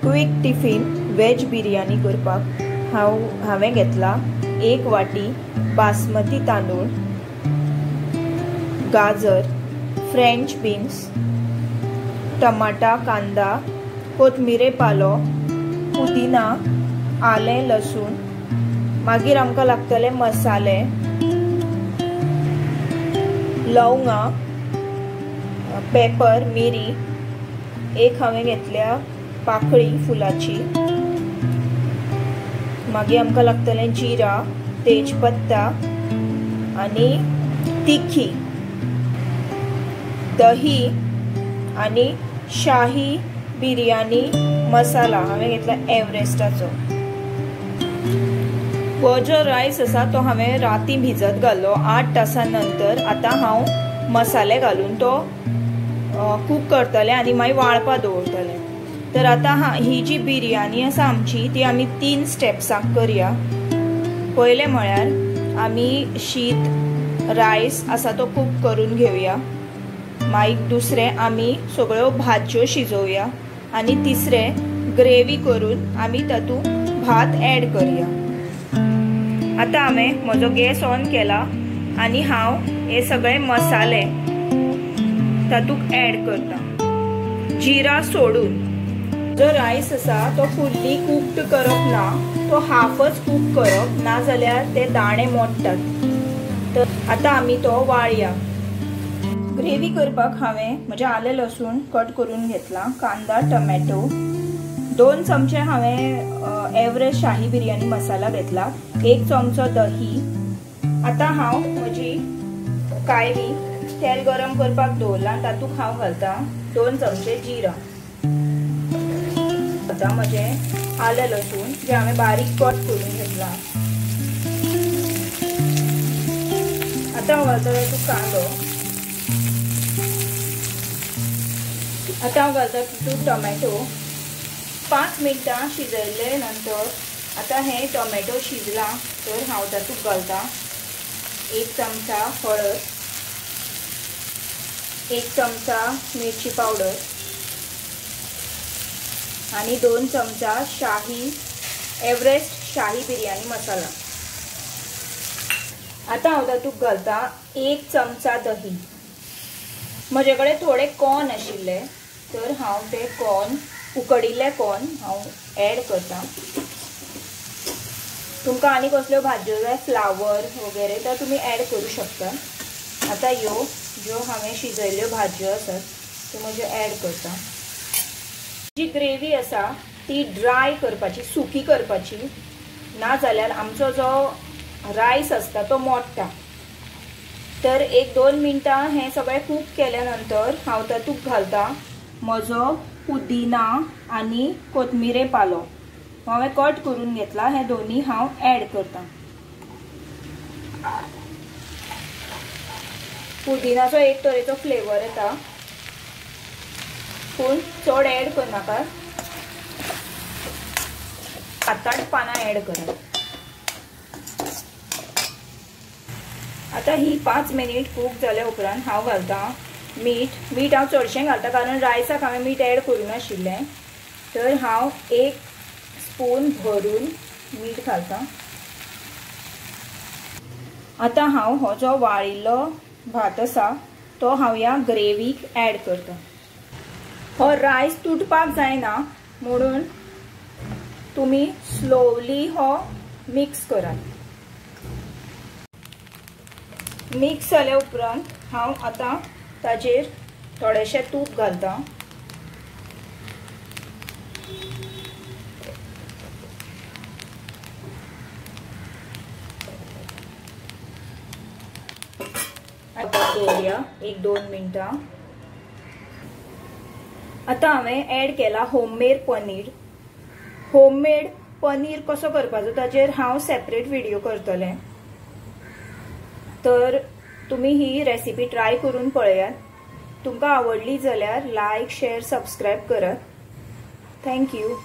Quick tiffin veg biryani करपाक हांवें घेतला 1 वाटी बासमती तांदूळ, गाजर, फ्रेंच बीन्स, टमाटा, कांदा, कोथमिरे पालो, पुदिना, आलें लसूण, मागीर आमकां लागतले मसाले, लवंगा, पेपर, मिरी, एक हांवें घेतल्या पाकळी फुलाची, मागीर आमकां लागतलें जिरा, तेजपत्ता आनी तिखी, दही आनी शाही बिर्याणी मसाला हांवें घेतला एव्हरेस्टाचो। हो जो रायस आसा तो हांवें राती भिजत घाल्लो 8 तासां नंतर। आतां हांव मसाले घालून तो कूक करतलें आनी मागीर वाळपा दवरतलें। तर आतां ही जी बिर्याणी आसा आमची ती आमी 3 स्टेप्साक करया। पयलें म्हळ्यार आमी शीत रायस आसा तो कूक करून घेवया, मागीर दुसरें आमी सगळ्यो भाजयो शिजोवया आनी तिसरें ग्रेवी करून आमी तातूंत भात ऍड करया। आतां हांवें म्हजो गॅस ऑन केला आनी हांव हे सगळे मसाले तातूंत ऍड करता। जिरा सोडून जो रायस आसा तो फुल्ली कुक्ड करप ना, तो हाफच कुक करप, ना जाल्यार ते दाणे मोडटात। तर आतां आमी तो वाळया। ग्रेवी करपाक हांवें म्हजे आलें लसूण कट करून घेतला, कांदा, टमॅटो, 2 चमचे हांवें एव्हरेस्ट शाही बिर्याणी मसाला घेतला, 1 चमचो दही। आतां हांव म्हजी कायली तेल गरम करपाक दवरला, तातूंत हांव घालता 2 चमचे जिरा। आतां म्हजें आलें लसूण जे हांवें बारीक कट करून घेतला। आतां हांव घालता तातूंत कांदो। आतां हांव घालता तितूंत टोमॅटो। 5 मिनटां शिजयले नंतर आतां हे टोमॅटो शिजला तर हांव तातूंत घालता 1 चमचा हळद, 1 चमचा मिरची पावडर आनी 2 चमचा एव्हरेस्ट शाही बिर्याणी मसाला। आतां हांव तातूंत घालता 1 चमचा दही। म्हजे कडेन थोडे कॉर्न आशिल्ले तर हांव ते कॉर्न, उकडिल्ले कॉर्न हांव ऍड करता। तुमकां आनी कसल्यो भाजयो जाय, फ्लावर वगैरे, तर तुमी ऍड करूं शकता। आतां ह्यो ज्यो हांवें शिजयल्ल्यो भाजयो आसात त्यो म्हज्यो ऍड करता। जी ग्रेवी आसा ती ड्राय करपाची, सुकी करपाची, ना जाल्यार आमचो जो रायस आसता तो मोडटा। तर 1-2 मिनटां हें सगळें कूक केल्या नंतर हांव तातूंत घालता म्हजो पुदिना आनी कोथमिरे पालो हांवें कट करून घेतला, हे दोन्ही हांव ऍड करता। पुदिनाचो एक तरेचो फ्लेवर येता, पूण चड ऍड करनाका, 7-8 पानां ऍड करात। आतां ही 5 मिनिट कूक जाल्या उपरांत हांव घालता मीठ हांव चडशें घालता कारण रायसाक हांवें मीठ ऍड करूं नाशिल्लें। तर हांव 1 स्पून भरून मीठ घालता। आतां हांव हो जो वाळिल्लो भात आसा तो हांव ह्या ग्रेवीक ऍड करता। हो रायस तुटपाक जायना म्हणून तुमी स्लोली हो मिक्स करात। मिक्स जाल्या उपरांत हांव आतां ताजेर थोडेशें तूप घालता। दवरया 1-2 मिनटां। आतां हांवें ऍड केला होममेड पनीर। होममेड पनीर कसो करपाचो ताजेर हांव सेपरेट व्हिडिओ करतलें, तर तुमी ही रेसिपी ट्राय करून पळयात। तुमकां आवडली जाल्यार लायक, शेअर, सबस्क्राईब करात। Thank you.